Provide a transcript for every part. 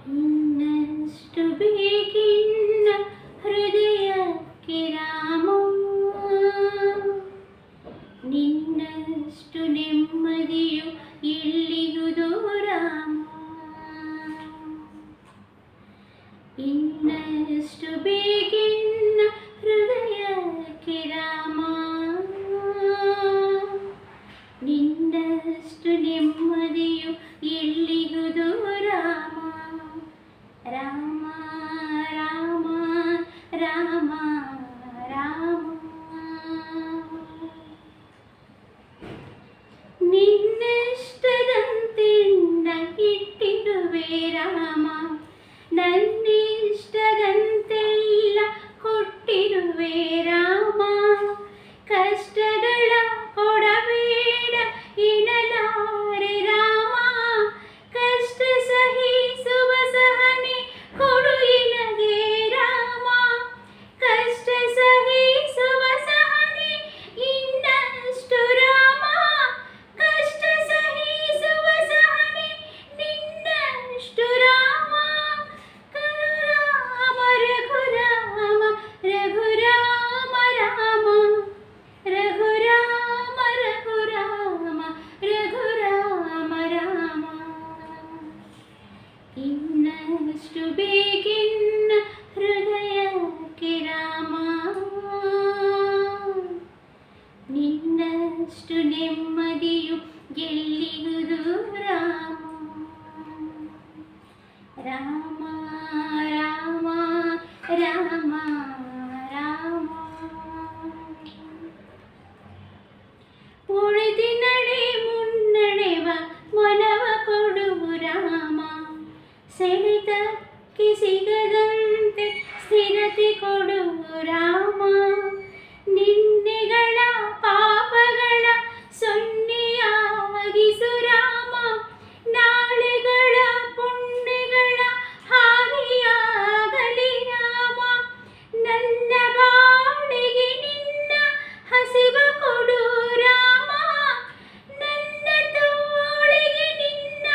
ಇನ್ನಷ್ಟು ಬೇಕಿನ್ನ ಹೃದಯಕ್ಕೆ ರಾಮ, ನಿನ್ನಷ್ಟು ನೆಮ್ಮದಿಯು ಎಲ್ಲಿರುವುದೋ ರಾಮ. ಇನ್ನಷ್ಟು ಬೇಕಿನ್ನ ಹೃದಯಕ್ಕೆ ರಾಮ, ನಿನ್ನಷ್ಟು ನೆಮ್ಮದಿಯು ಎಲ್ಲಿರುವುದೋ ರಾಮ. ರಾಮ ರಾಮ ರಾಮ ರಾಮ, ನಿನ್ನಿಷ್ಟದಂತೆ ಇಟ್ಟಿರುವೆ ರಾಮ, ನನ್ನಿಷ್ಟದಂತೆಲ್ಲ ಕೊಟ್ಟಿರುವೆ ರಾಮ. ಕಷ್ಟಗಳ ಕೊಡಬೇಡ ಎನ್ನಲಾರೆ ರಾಮ, ಕಷ್ಟ ಸಹಿಸುವ ಸಹನೆ ಕೊಡು ಎನಗೆ ರಾಮ. ಕಷ್ಟ ಸಹಿಸುವ ಸಹನೆ ಇನ್ನಷ್ಟು ರಾಮ, ಕಷ್ಟ ಸಹಿಸುವ ಸಹನೆ ನಿನ್ನಷ್ಟು ರಾಮ. ರಾಮ ರಘುರಾಮ ರಘುರಾಮ ರಾಮ, ರಘುರಾಮ ರಘುರಾಮ ರಘುರಾಮ ರಾಮ. ಇನ್ನಷ್ಟು ಬೇಕಿನ್ನ ಹೃದಯಕ್ಕೆ ರಾಮ, ನಿನ್ನಷ್ಟು ನೆಮ್ಮದಿಯು ಎಲ್ಲಿರುವುದು ರಾಮ. ರಾಮ ರಾಮ ರಾಮ ರಾಮ, ಉಳಿದಿ ನಡೆ ಮುನ್ನಡೆವ ಮನವ ಕೊಡುವು ರಾಮ, ಸೆಳೆತಕ್ಕೆ ಸಿಗದಂತೆ ಸ್ಥಿರತೆ ಕೊಡುವು ರಾಮ. ನಿನ್ನೆಗಳ ಪಾಪಗಳ ಸೊನ್ನೆಯಾಗಿಸು ರಾಮ, ನಾಳೆಗಳ ಪುಣ್ಯಗಳ ಹಾದಿಯಾಗಲಿ ರಾಮ. ನನ್ನ ಬಾಳಿಗೆ ನಿನ್ನ ಹಸಿವ ಕೊಡು ರಾಮ, ನನ್ನ ತೋಳಿಗೆ ನಿನ್ನ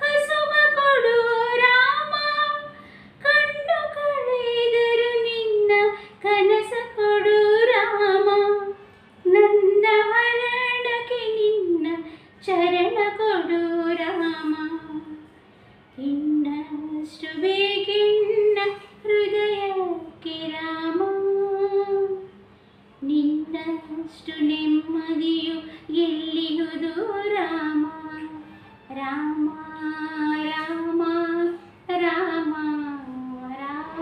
ಕಸುವ ಕೊಡು ರಾಮ. ಕಣ್ಣು ಕಳೆದರು ನಿನ್ನ ಕನಸ ಕೊಡು ರಾಮ, ನನ್ನ ಹರಣಕ್ಕೆ ನಿನ್ನ ಚರಣ ಕೊಡು ರಾಮ. ಇನ್ನಷ್ಟು ಬೇಕಿನ್ನ ಹೃದಯಕ್ಕೆ ರಾಮ, ನಿನ್ನಷ್ಟು ನೆಮ್ಮದಿಯು ಎಲ್ಲಿರುವುದೋ ರಾಮ. ರಾಮ ರಾಮ ರಾಮ ರಾಮ,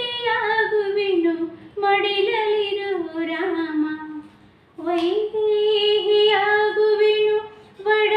ಕೌಸಲ್ಯಾಗುವೆನು ಮಡಿಲಲ್ಲಿರು ರಾಮ, ವೈದೇಹಿಯಾಗುವೆನು ಒಡ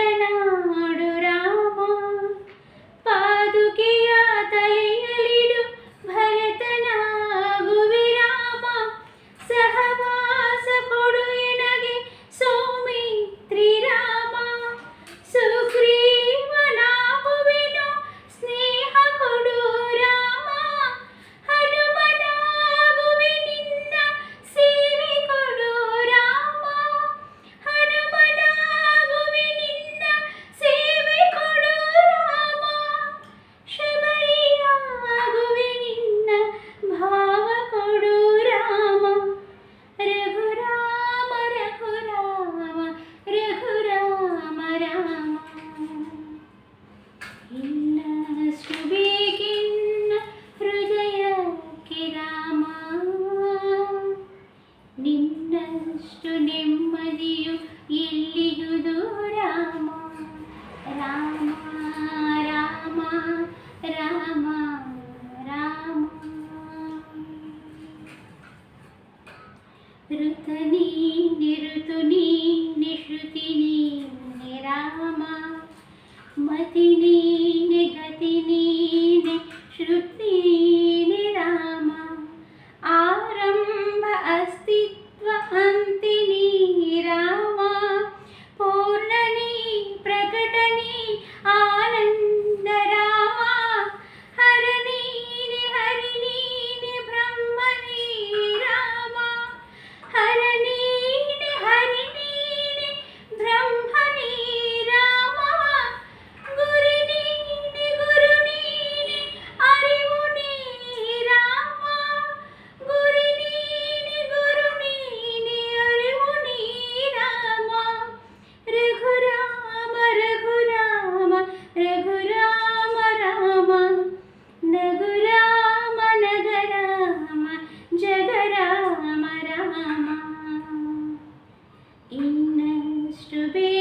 ಎಷ್ಟು ಬೇಗ